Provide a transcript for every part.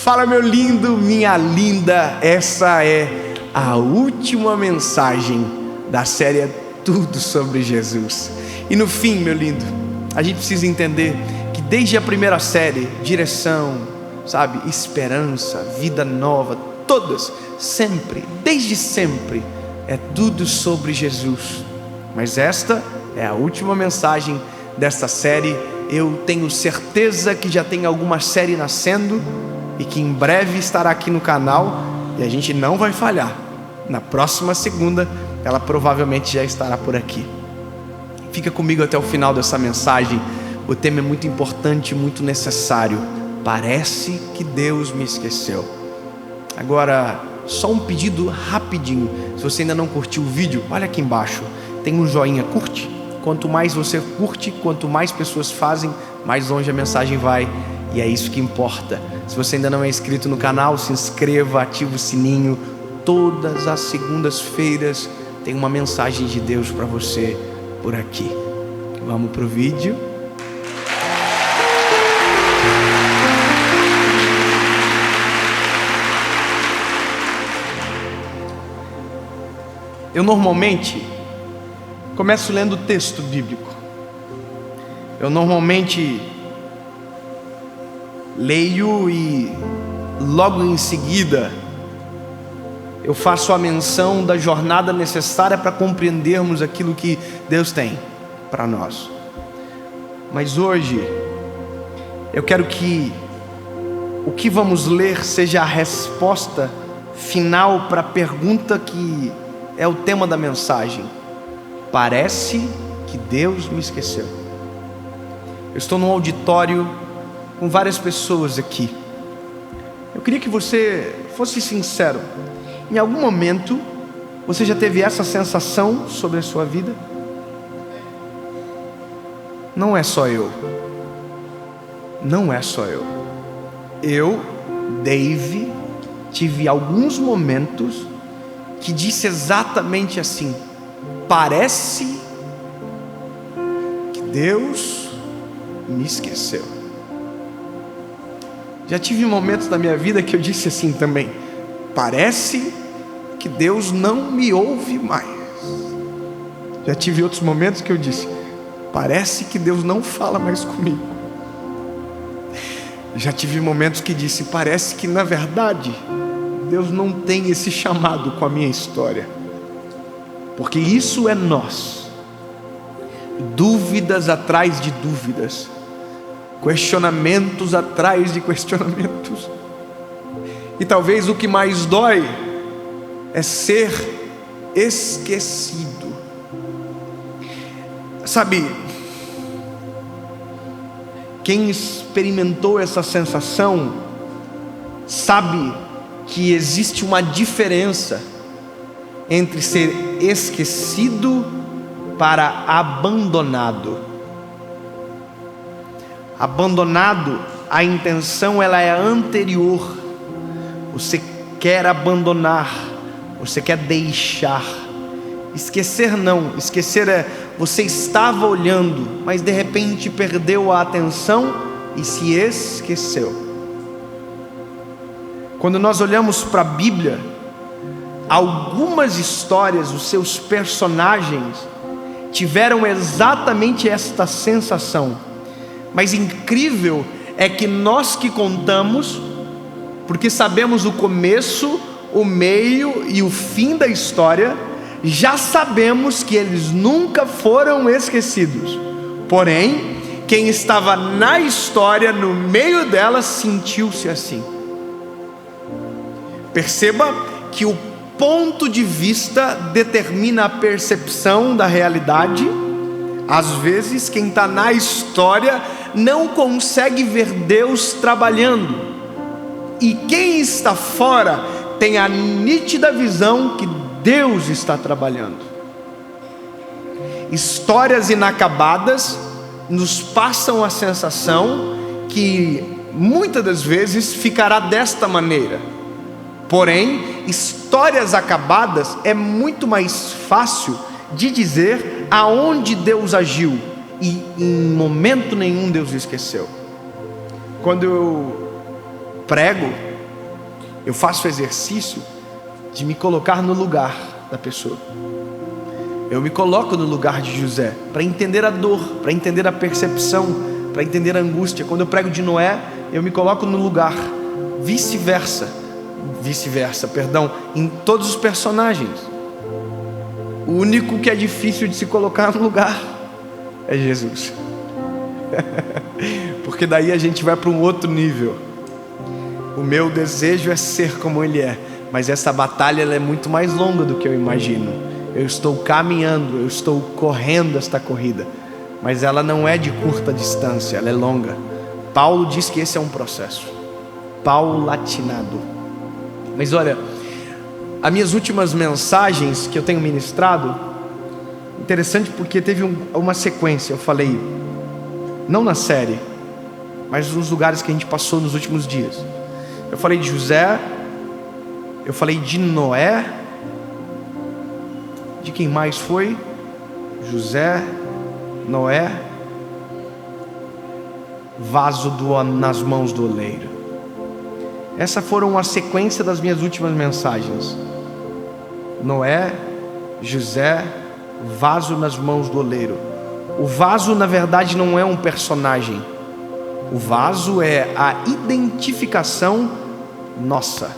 Fala, meu lindo, minha linda. Essa é a última mensagem da série Tudo sobre Jesus. E no fim, meu lindo, a gente precisa entender que desde a primeira série, direção, sabe, esperança, vida nova, todas, sempre, desde sempre, é tudo sobre Jesus. Mas esta é a última mensagem desta série. Eu tenho certeza que já tem alguma série nascendo e que em breve estará aqui no canal, e a gente não vai falhar. Na próxima segunda, ela provavelmente já estará por aqui. Fica comigo até o final dessa mensagem. O tema é muito importante, muito necessário. Parece que Deus me esqueceu. Agora, só um pedido rapidinho. Se você ainda não curtiu o vídeo, olha aqui embaixo, tem um joinha, curte. Quanto mais você curte, quanto mais pessoas fazem, mais longe a mensagem vai. E é isso que importa. Se você ainda não é inscrito no canal, se inscreva, ative o sininho. Todas as segundas-feiras tem uma mensagem de Deus para você por aqui. Vamos pro vídeo. Eu normalmente começo lendo o texto bíblico. Eu normalmente leio e logo em seguida eu faço a menção da jornada necessária para compreendermos aquilo que Deus tem para nós. Mas hoje eu quero que o que vamos ler seja a resposta final para a pergunta que é o tema da mensagem. Parece que Deus me esqueceu. Eu estou num auditório com várias pessoas aqui. Eu queria que você fosse sincero. Em algum momento você já teve essa sensação sobre a sua vida? Não é só eu. Não é só eu. Eu, Dave, tive alguns momentos que disse exatamente assim: parece que Deus me esqueceu. Já tive momentos da minha vida que eu disse assim também: parece que Deus não me ouve mais. Já tive outros momentos que eu disse: parece que Deus não fala mais comigo. Já tive momentos que disse: parece que na verdade Deus não tem esse chamado com a minha história. Porque isso é nós. Dúvidas atrás de dúvidas, questionamentos atrás de questionamentos. E talvez o que mais dói é ser esquecido. Sabe, quem experimentou essa sensação sabe que existe uma diferença entre ser esquecido para abandonado. Abandonado, a intenção ela é anterior. Você quer abandonar, você quer deixar. Esquecer não, esquecer é você estava olhando, mas de repente perdeu a atenção e se esqueceu. Quando nós olhamos para a Bíblia, algumas histórias, os seus personagens tiveram exatamente esta sensação. Mas incrível é que nós que contamos, porque sabemos o começo, o meio e o fim da história, já sabemos que eles nunca foram esquecidos. Porém, quem estava na história, no meio dela, sentiu-se assim. Perceba que o ponto de vista determina a percepção da realidade. Às vezes quem está na história não consegue ver Deus trabalhando, e quem está fora tem a nítida visão que Deus está trabalhando. Histórias inacabadas nos passam a sensação que muitas das vezes ficará desta maneira. Porém, histórias acabadas é muito mais fácil de dizer aonde Deus agiu, e em momento nenhum Deus esqueceu. Quando eu prego, Eu faço o exercício de me colocar no lugar da pessoa. Eu me coloco no lugar de José, para entender a dor, para entender a percepção, para entender a angústia. Quando eu prego de Noé, eu me coloco no lugar. Vice-versa, em todos os personagens. O único que é difícil de se colocar no lugar é Jesus. Porque daí a gente vai para um outro nível. O meu desejo é ser como Ele é, mas essa batalha ela é muito mais longa do que eu imagino. Eu estou caminhando, eu estou correndo esta corrida, mas ela não é de curta distância, ela é longa. Paulo diz que esse é um processo paulatinado. Mas olha, as minhas últimas mensagens que eu tenho ministrado, interessante porque teve uma sequência. Eu falei, não na série, mas nos lugares que a gente passou nos últimos dias. Eu falei de José, eu falei de Noé, de quem mais foi? José, Noé, vaso nas mãos do oleiro. Essa foram a sequência das minhas últimas mensagens. Noé, José, vaso nas mãos do oleiro. O vaso na verdade não é um personagem. O vaso é a identificação nossa.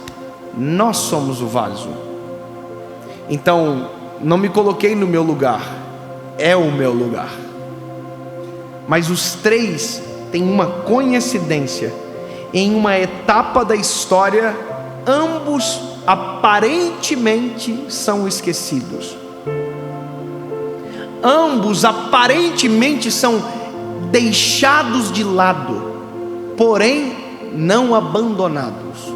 Nós somos o vaso. Então, não me coloquei no meu lugar, é o meu lugar. Mas os três têm uma coincidência. Em uma etapa da história, ambos aparentemente são esquecidos. Ambos aparentemente são deixados de lado, porém não abandonados.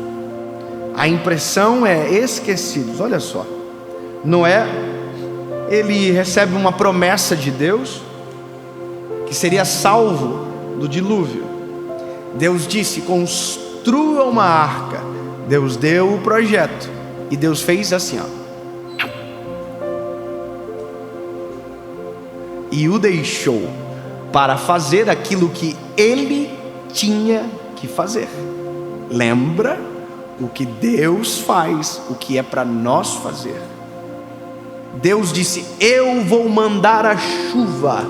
A impressão é esquecidos. Olha só, Noé, ele recebe uma promessa de Deus que seria salvo do dilúvio. Deus disse: construa uma arca. Deus deu o projeto e Deus fez assim, ó, e o deixou para fazer aquilo que ele tinha que fazer. Lembra o que Deus faz, o que é para nós fazer. Deus disse: eu vou mandar a chuva.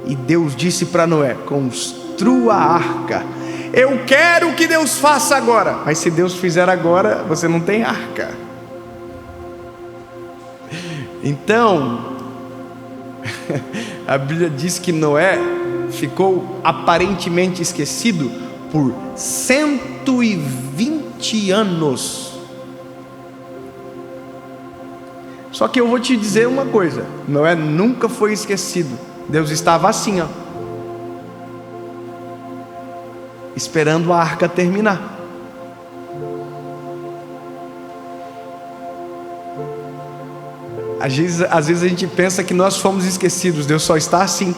E Deus disse para Noé: construa a arca. Eu quero que Deus faça agora. Mas se Deus fizer agora, você não tem arca. Então a Bíblia diz que Noé ficou aparentemente esquecido por 120 anos. Só que eu vou te dizer uma coisa: Noé nunca foi esquecido. Deus estava assim, ó, esperando a arca terminar. Às vezes a gente pensa que nós fomos esquecidos. Deus só está assim,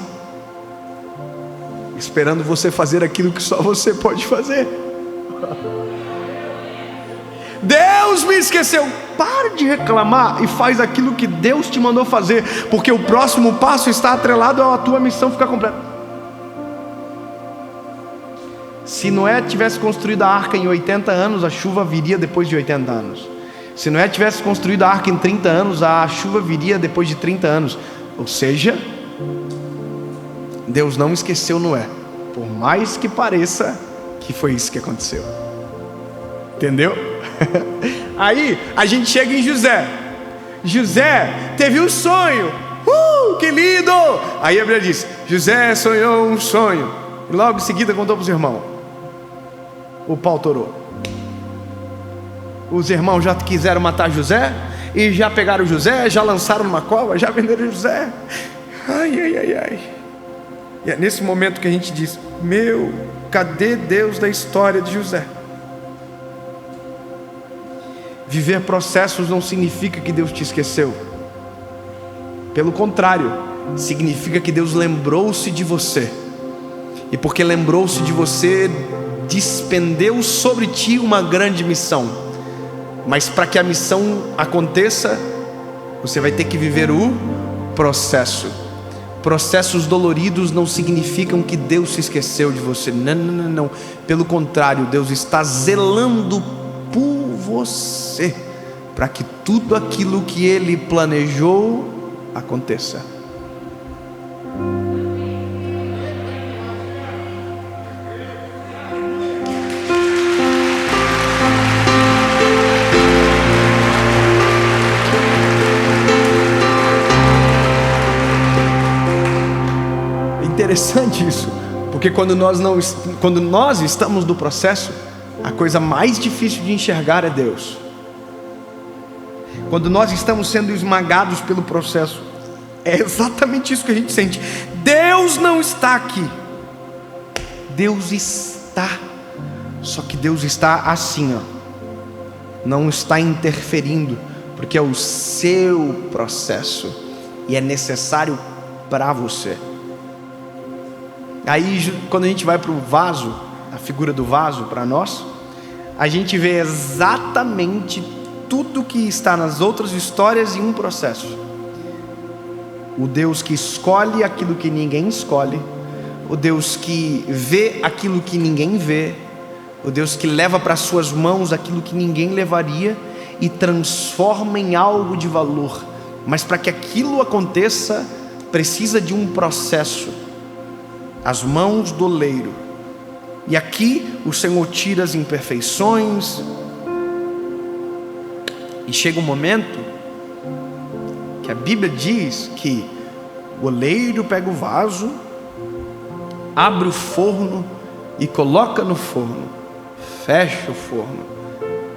esperando você fazer aquilo que só você pode fazer. Deus me esqueceu. Pare de reclamar e faz aquilo que Deus te mandou fazer, porque o próximo passo está atrelado à tua missão ficar completa. Se Noé tivesse construído a arca em 80 anos, a chuva viria depois de 80 anos. Se Noé tivesse construído a arca em 30 anos, a chuva viria depois de 30 anos. Ou seja, Deus não esqueceu Noé, por mais que pareça que foi isso que aconteceu. Entendeu? Aí a gente chega em José. José teve um sonho. Que lindo! Aí a Bíblia diz: José sonhou um sonho, e logo em seguida contou para os irmãos. O pau torou. Os irmãos já quiseram matar José, e já pegaram José, já lançaram numa cova, já venderam José. Ai. E é nesse momento que a gente diz: cadê Deus da história de José? Viver processos não significa que Deus te esqueceu. Pelo contrário, significa que Deus lembrou-se de você. E porque lembrou-se de você, despendeu sobre ti uma grande missão. Mas para que a missão aconteça, você vai ter que viver o processo. Processos doloridos não significam que Deus se esqueceu de você. Não. Pelo contrário, Deus está zelando por você, para que tudo aquilo que Ele planejou aconteça. Interessante isso, porque quando nós estamos no processo, a coisa mais difícil de enxergar é Deus. Quando nós estamos sendo esmagados pelo processo, é exatamente isso que a gente sente. Deus não está aqui. Deus está. Só que Deus está assim, ó. Não está interferindo, porque é o seu processo e é necessário para você. Aí quando a gente vai para o vaso, a figura do vaso para nós, a gente vê exatamente tudo que está nas outras histórias em um processo. O Deus que escolhe aquilo que ninguém escolhe, o Deus que vê aquilo que ninguém vê, o Deus que leva para suas mãos aquilo que ninguém levaria e transforma em algo de valor. Mas para que aquilo aconteça, precisa de um processo. As mãos do oleiro. E aqui o Senhor tira as imperfeições. E chega um momento que a Bíblia diz que o oleiro pega o vaso, abre o forno e coloca no forno, fecha o forno.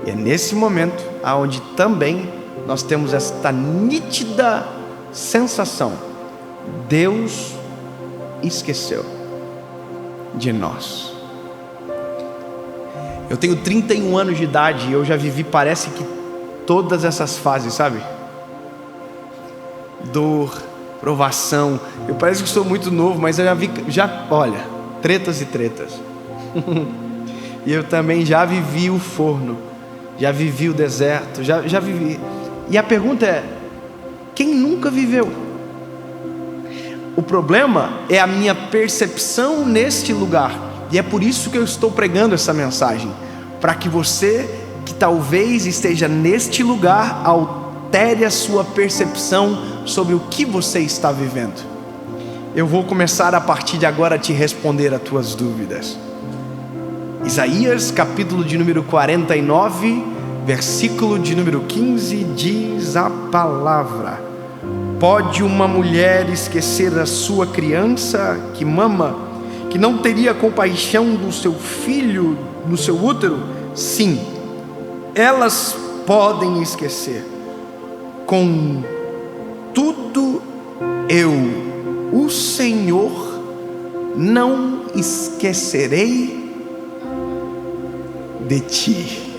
E é nesse momento aonde também nós temos esta nítida sensação: Deus esqueceu de nós. Eu tenho 31 anos de idade e eu já vivi, parece que todas essas fases, sabe? Dor, provação. Eu parece que sou muito novo, mas eu olha, tretas e tretas. E eu também já vivi o forno, já vivi o deserto, já vivi. E a pergunta é: quem nunca viveu? O problema é a minha percepção neste lugar. E é por isso que eu estou pregando essa mensagem, para que você que talvez esteja neste lugar altere a sua percepção sobre o que você está vivendo. Eu vou começar a partir de agora a te responder as tuas dúvidas. Isaías, capítulo de número 49, versículo de número 15, diz a palavra: pode uma mulher esquecer a sua criança que mama, que não teria compaixão do seu filho no seu útero? Sim, elas podem esquecer. Contudo, eu, o Senhor, não esquecerei de ti.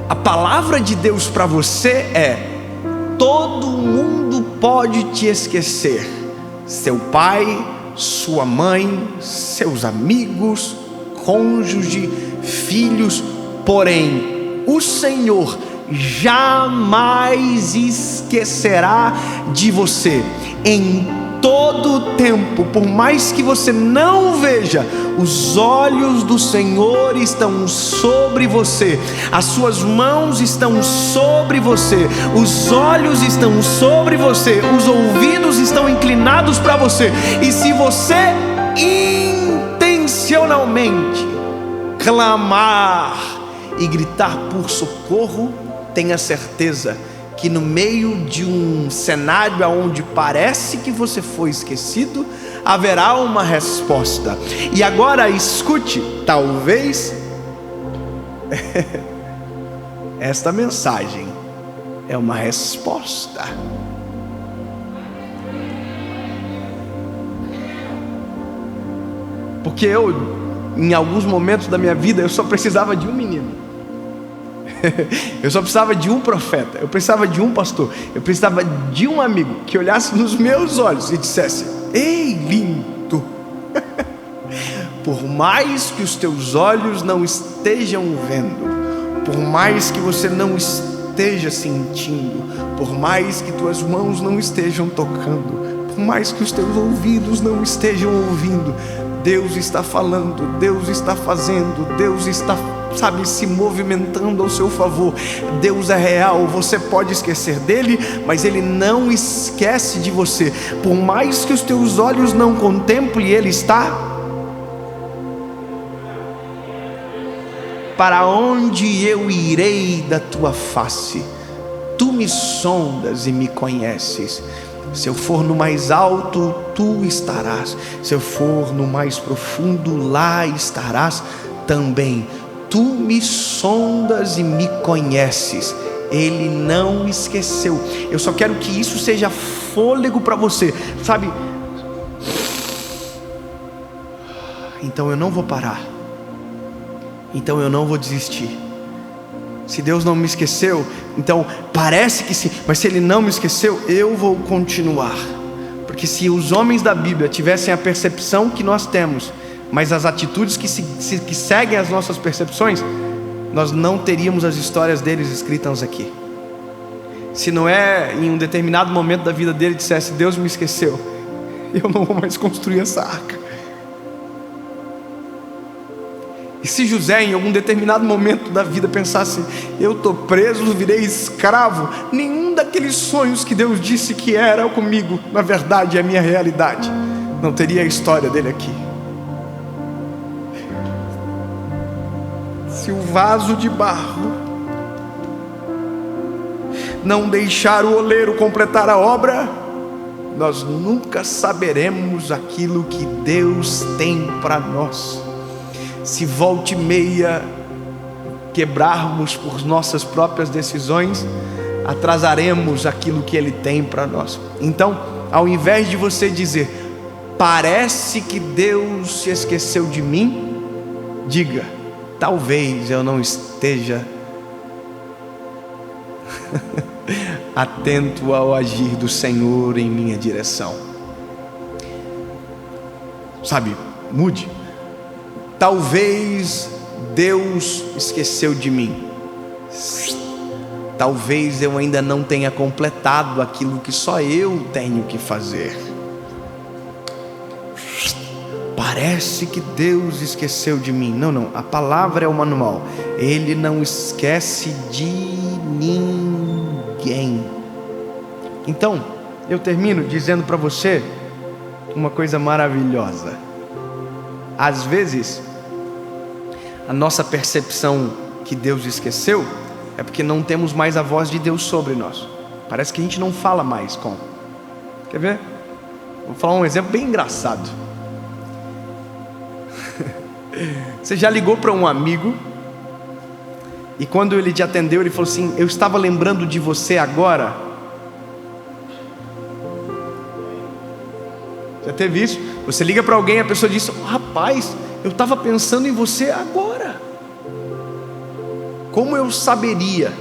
A palavra de Deus para você é: todo mundo pode te esquecer. Seu pai, sua mãe, seus amigos, cônjuge, filhos. Porém, o Senhor jamais esquecerá de você. Em todo o tempo, por mais que você não veja, os olhos do Senhor estão sobre você, as suas mãos estão sobre você, os olhos estão sobre você, os ouvidos estão inclinados para você. E se você intencionalmente clamar e gritar por socorro, tenha certeza que no meio de um cenário onde parece que você foi esquecido, haverá uma resposta. E agora escute, talvez esta mensagem é uma resposta. Porque eu, em alguns momentos da minha vida, eu só precisava de um menino. Eu só precisava de um profeta, eu precisava de um pastor, eu precisava de um amigo que olhasse nos meus olhos e dissesse: ei, lindo, por mais que os teus olhos não estejam vendo, por mais que você não esteja sentindo, por mais que tuas mãos não estejam tocando, por mais que os teus ouvidos não estejam ouvindo, Deus está falando, Deus está fazendo, Deus está, se movimentando ao seu favor. Deus é real, você pode esquecer dele, mas ele não esquece de você. Por mais que os teus olhos não contemplem, ele está. Para onde eu irei da tua face? Tu me sondas e me conheces. Se eu for no mais alto, tu estarás. Se eu for no mais profundo, lá estarás também. Tu me sondas e me conheces. Ele não esqueceu. Eu só quero que isso seja fôlego para você, sabe? Então eu não vou parar. Então eu não vou desistir. Se Deus não me esqueceu, então parece que sim, mas se Ele não me esqueceu, eu vou continuar. Porque se os homens da Bíblia tivessem a percepção que nós temos, mas as atitudes que seguem as nossas percepções, nós não teríamos as histórias deles escritas aqui. Se não é em um determinado momento da vida dele dissesse: Deus me esqueceu, eu não vou mais construir essa arca. E se José em algum determinado momento da vida pensasse: eu estou preso, virei escravo, nenhum daqueles sonhos que Deus disse que era comigo, na verdade é a minha realidade, não teria a história dele aqui. Se o vaso de barro não deixar o oleiro completar a obra, nós nunca saberemos aquilo que Deus tem para nós. Se volta e meia quebrarmos por nossas próprias decisões, atrasaremos aquilo que Ele tem para nós. Então, ao invés de você dizer: parece que Deus se esqueceu de mim, diga: talvez eu não esteja atento ao agir do Senhor em minha direção. Sabe, mude. Talvez Deus esqueceu de mim. Talvez eu ainda não tenha completado aquilo que só eu tenho que fazer. Parece que Deus esqueceu de mim. Não, a palavra é o manual. Ele não esquece de ninguém. Então, eu termino dizendo para você uma coisa maravilhosa. Às vezes, a nossa percepção que Deus esqueceu é porque não temos mais a voz de Deus sobre nós. Parece que a gente não fala mais com. Quer ver? Vou falar um exemplo bem engraçado. Você já ligou para um amigo e quando ele te atendeu, ele falou assim: eu estava lembrando de você agora. Já teve isso? Você liga para alguém e a pessoa diz: rapaz, eu estava pensando em você agora. Como eu saberia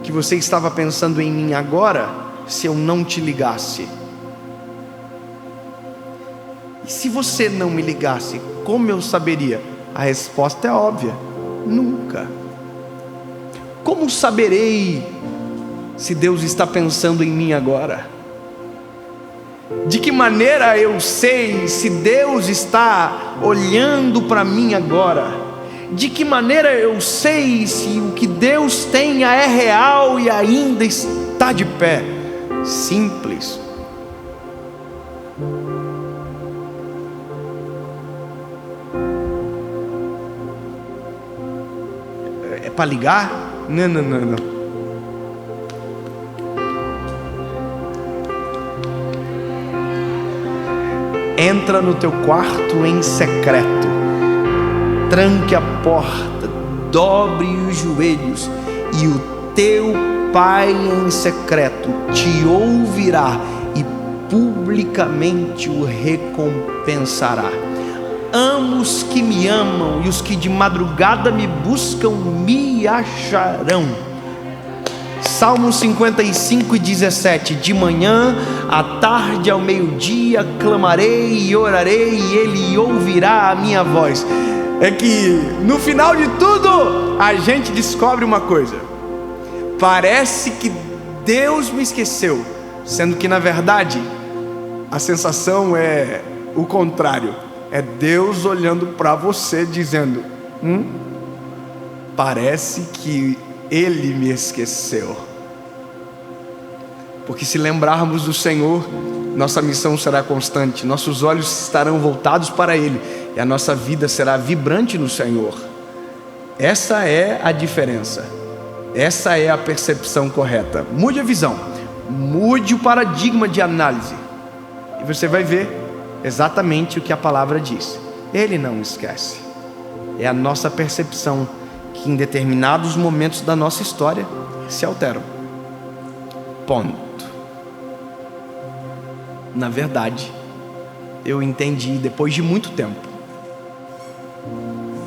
que você estava pensando em mim agora se eu não te ligasse? E se você não me ligasse, como eu saberia? A resposta é óbvia: nunca. Como saberei se Deus está pensando em mim agora? De que maneira eu sei se Deus está olhando para mim agora? De que maneira eu sei se o que Deus tenha é real e ainda está de pé? Simples. É para ligar? Não. Entra no teu quarto em secreto, tranque a porta, dobre os joelhos, e o teu Pai em secreto te ouvirá e publicamente o recompensará. Amo os que me amam, e os que de madrugada me buscam me acharão. Salmo 55:17. De manhã, à tarde, ao meio-dia, clamarei e orarei, e Ele ouvirá a minha voz. É que no final de tudo a gente descobre uma coisa: parece que Deus me esqueceu, sendo que na verdade a sensação é o contrário. é Deus olhando para você dizendo: parece que Ele me esqueceu. Porque se lembrarmos do Senhor, nossa missão será constante, nossos olhos estarão voltados para Ele, e a nossa vida será vibrante no Senhor. Essa é a diferença, essa é a percepção correta. Mude a visão, mude o paradigma de análise, e você vai ver exatamente o que a palavra diz. Ele não esquece. É a nossa percepção que em determinados momentos da nossa história se alteram. Ponto. Na verdade, eu entendi depois de muito tempo,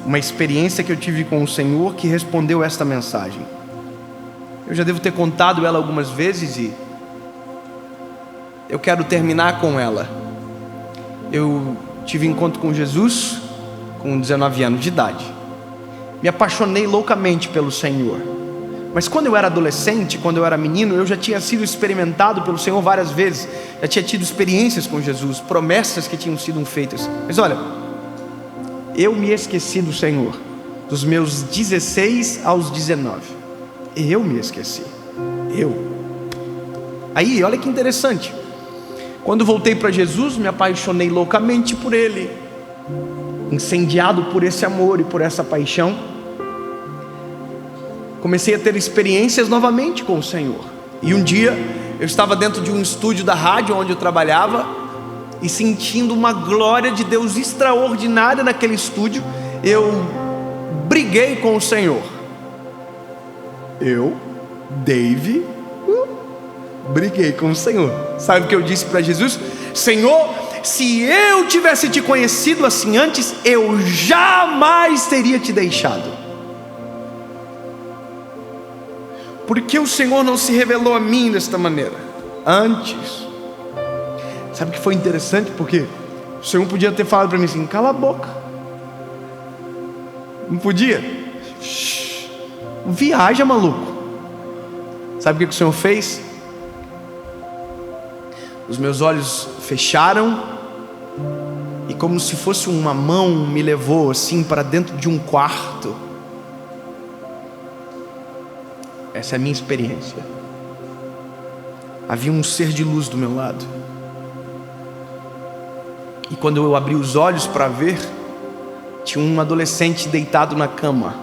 uma experiência que eu tive com o Senhor que respondeu esta mensagem. Eu já devo ter contado ela algumas vezes e eu quero terminar com ela. Eu tive encontro com Jesus com 19 anos de idade. Me apaixonei loucamente pelo Senhor. Mas quando eu era adolescente, quando eu era menino, eu já tinha sido experimentado pelo Senhor várias vezes. Já tinha tido experiências com Jesus, promessas que tinham sido feitas. Mas olha, eu me esqueci do Senhor dos meus 16 aos 19. Eu me esqueci. Aí, olha que interessante. Quando voltei para Jesus, me apaixonei loucamente por Ele, incendiado por esse amor e por essa paixão. Comecei a ter experiências novamente com o Senhor. E um dia, eu estava dentro de um estúdio da rádio onde eu trabalhava, e sentindo uma glória de Deus extraordinária naquele estúdio, eu briguei com o Senhor. Dave, briguei com o Senhor. Sabe o que eu disse para Jesus? Senhor, se eu tivesse te conhecido assim antes, eu jamais teria te deixado. Por que o Senhor não se revelou a mim desta maneira antes? Sabe o que foi interessante? Porque o Senhor podia ter falado para mim assim: cala a boca. Não podia? Viaja, maluco. Sabe o que o Senhor fez? Os meus olhos fecharam, e como se fosse uma mão me levou assim para dentro de um quarto. Essa é a minha experiência. Havia um ser de luz do meu lado, e quando eu abri os olhos para ver, tinha um adolescente deitado na cama,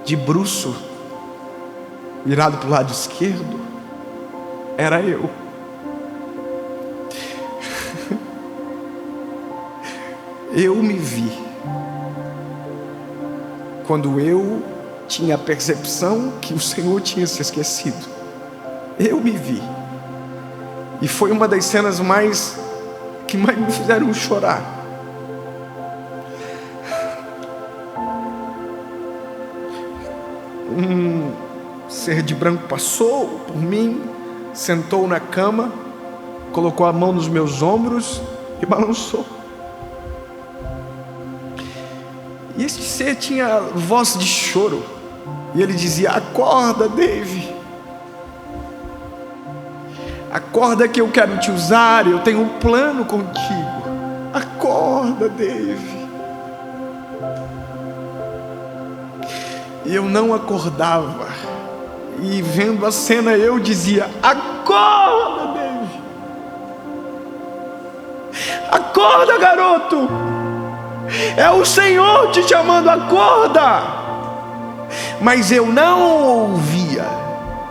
de bruço, virado para o lado esquerdo. Era eu. Eu me vi quando eu tinha a percepção que o Senhor tinha se esquecido. Eu me vi, e foi uma das cenas que mais me fizeram chorar. Um ser de branco passou por mim, sentou na cama, colocou a mão nos meus ombros e balançou. E esse ser tinha voz de choro, e ele dizia: acorda, Dave, acorda que eu quero te usar, eu tenho um plano contigo. Acorda, Dave. E eu não acordava, e vendo a cena eu dizia: acorda, Dave, acorda, garoto, é o Senhor te chamando, acorda. Mas eu não ouvia,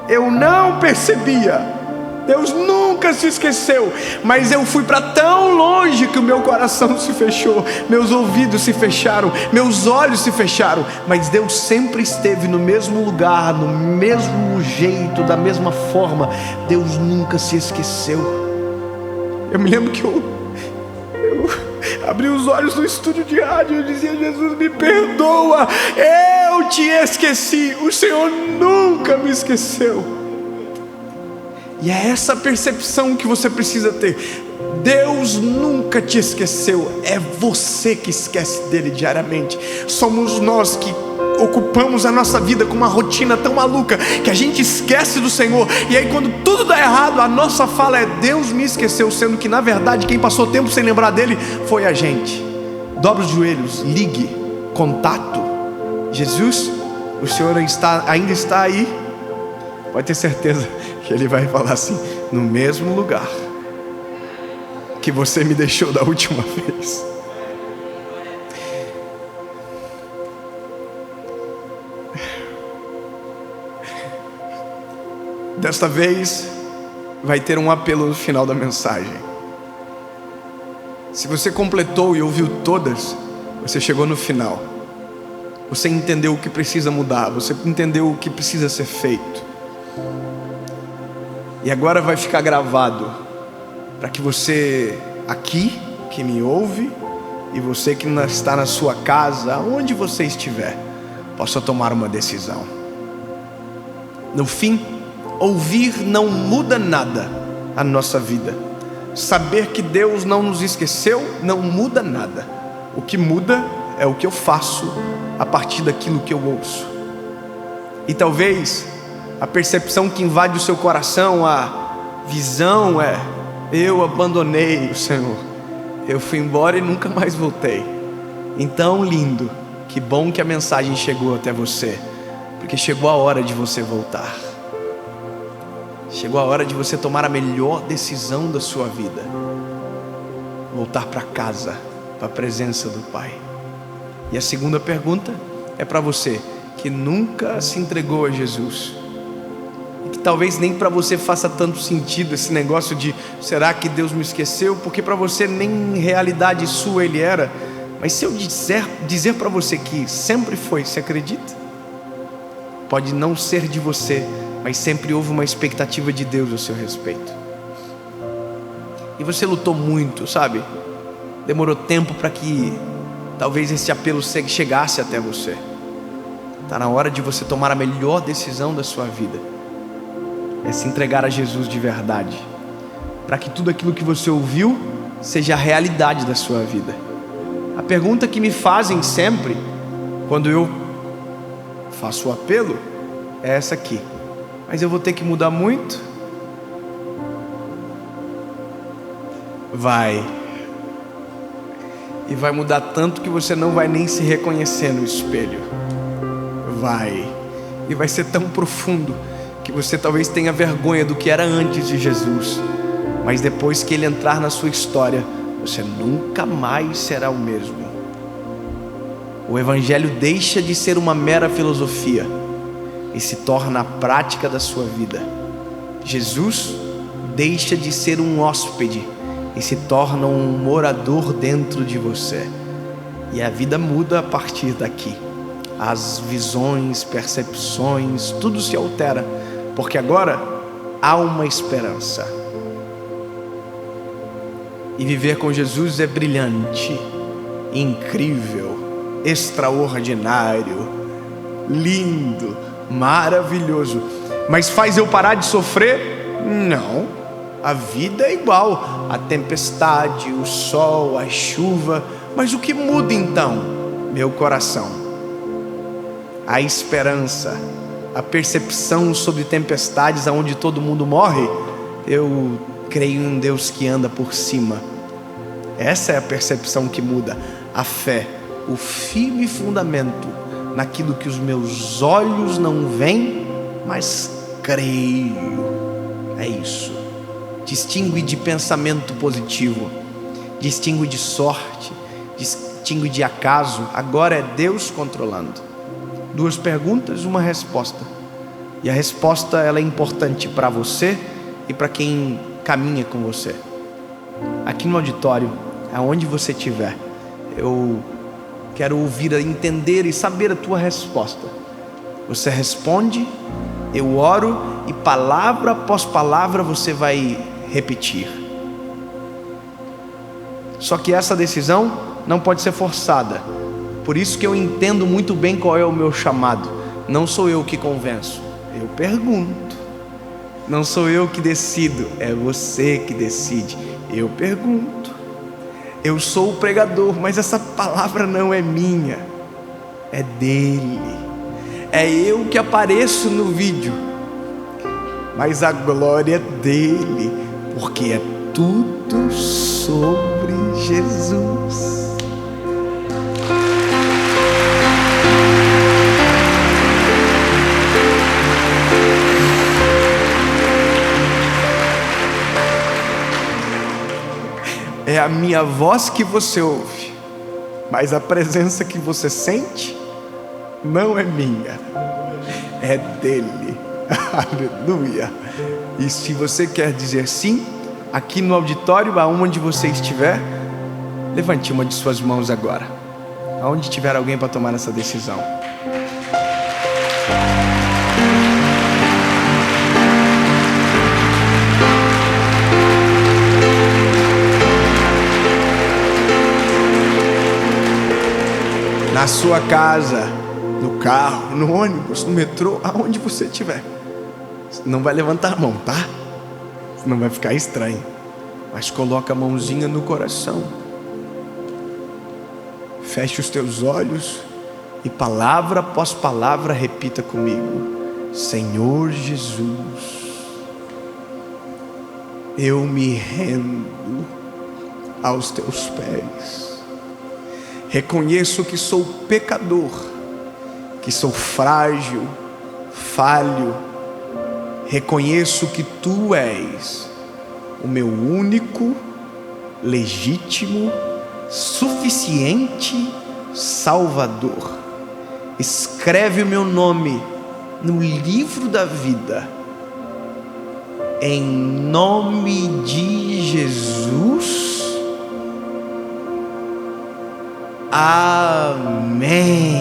eu não percebia. Deus nunca se esqueceu, mas eu fui para tão longe que o meu coração se fechou, meus ouvidos se fecharam, meus olhos se fecharam. Mas Deus sempre esteve no mesmo lugar, no mesmo jeito, da mesma forma. Deus nunca se esqueceu. Eu me lembro que eu abri os olhos no estúdio de rádio e dizia: Jesus, me perdoa, eu te esqueci, o Senhor nunca me esqueceu. E é essa percepção que você precisa ter. Deus nunca te esqueceu, é você que esquece dele diariamente. Somos nós que ocupamos a nossa vida com uma rotina tão maluca que a gente esquece do Senhor. E aí quando tudo dá errado, a nossa fala é: Deus me esqueceu, sendo que na verdade quem passou tempo sem lembrar dele foi a gente. Dobre os joelhos, ligue, contato. Jesus, o Senhor ainda está aí? Pode ter certeza que Ele vai falar assim: no mesmo lugar que você me deixou da última vez. Desta vez vai ter um apelo no final da mensagem. Se você completou e ouviu todas, você chegou no final. Você entendeu o que precisa mudar, você entendeu o que precisa ser feito. E agora vai ficar gravado para que você aqui, que me ouve, e você que está na sua casa, onde você estiver, possa tomar uma decisão. No fim, ouvir não muda nada a nossa vida. Saber que Deus não nos esqueceu não muda nada. O que muda é o que eu faço a partir daquilo que eu ouço. E talvez a percepção que invade o seu coração, a visão é: eu abandonei o Senhor, eu fui embora e nunca mais voltei. Então, lindo, que bom que a mensagem chegou até você, porque chegou a hora de você voltar. Chegou a hora de você tomar a melhor decisão da sua vida: voltar para casa, para a presença do Pai. E a segunda pergunta é para você que nunca se entregou a Jesus, e que talvez nem para você faça tanto sentido esse negócio de será que Deus me esqueceu, porque para você nem realidade sua Ele era. Mas se eu dizer para você que sempre foi, você acredita? Pode não ser de você, mas sempre houve uma expectativa de Deus a seu respeito. E você lutou muito, sabe? Demorou tempo para que talvez esse apelo chegasse até você. Está na hora de você tomar a melhor decisão da sua vida. É se entregar a Jesus de verdade, para que tudo aquilo que você ouviu seja a realidade da sua vida. A pergunta que me fazem sempre, quando eu faço o apelo, é essa aqui: mas eu vou ter que mudar muito? Vai. E vai mudar tanto que você não vai nem se reconhecer no espelho. Vai. E vai ser tão profundo que você talvez tenha vergonha do que era antes de Jesus. Mas depois que Ele entrar na sua história, você nunca mais será o mesmo. O Evangelho deixa de ser uma mera filosofia e se torna a prática da sua vida. Jesus deixa de ser um hóspede e se torna um morador dentro de você. E a vida muda a partir daqui. As visões, percepções, tudo se altera, porque agora há uma esperança. E viver com Jesus é brilhante, incrível, extraordinário, lindo, maravilhoso. Mas faz eu parar de sofrer? Não. A vida é igual, a tempestade, o sol, a chuva. Mas o que muda então? Meu coração. A esperança, a percepção sobre tempestades aonde todo mundo morre. Eu creio em um Deus que anda por cima. Essa é a percepção que muda. A fé, o firme fundamento naquilo que os meus olhos não veem, mas creio. É isso. Distingue de pensamento positivo, distingue de sorte, distingue de acaso. Agora é Deus controlando. 2 perguntas, uma resposta. E a resposta, ela é importante para você e para quem caminha com você. Aqui no auditório, aonde você estiver, eu quero ouvir, entender e saber a tua resposta. Você responde, eu oro e palavra após palavra você vai repetir. Só que essa decisão não pode ser forçada. Por isso que eu entendo muito bem qual é o meu chamado. Não sou eu que convenço, eu pergunto. Não sou eu que decido, é você que decide. Eu pergunto. Eu sou o pregador, mas essa palavra não é minha, é dele. É eu que apareço no vídeo, mas a glória é dele, porque é tudo sobre Jesus. a minha voz que você ouve, mas a presença que você sente não é minha, é dele. Aleluia. E se você quer dizer sim, aqui no auditório, aonde você estiver, levante uma de suas mãos agora, aonde tiver alguém para tomar essa decisão. Na sua casa, no carro, no ônibus, no metrô, aonde você estiver. Não vai levantar a mão, tá? Não vai ficar estranho. Mas coloca a mãozinha no coração. Feche os teus olhos e palavra após palavra repita comigo: Senhor Jesus, eu me rendo aos teus pés. Reconheço que sou pecador, que sou frágil, falho. Reconheço que Tu és o meu único, legítimo, suficiente Salvador. Escreve o meu nome no livro da vida, em nome de Jesus. Amém.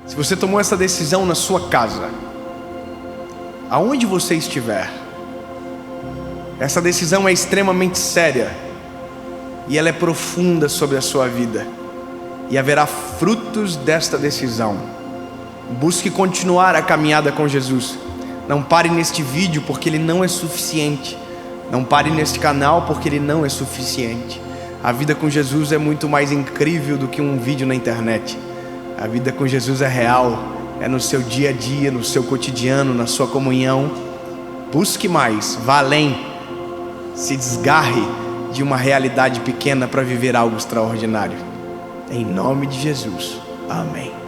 Se você tomou essa decisão na sua casa, aonde você estiver, essa decisão é extremamente séria e ela é profunda sobre a sua vida, e haverá frutos desta decisão. Busque continuar a caminhada com Jesus. Não pare neste vídeo, porque ele não é suficiente. Não pare neste canal, porque ele não é suficiente. A vida com Jesus é muito mais incrível do que um vídeo na internet. A vida com Jesus é real, é no seu dia a dia, no seu cotidiano, na sua comunhão. Busque mais, vá além, se desgarre de uma realidade pequena para viver algo extraordinário. Em nome de Jesus, amém.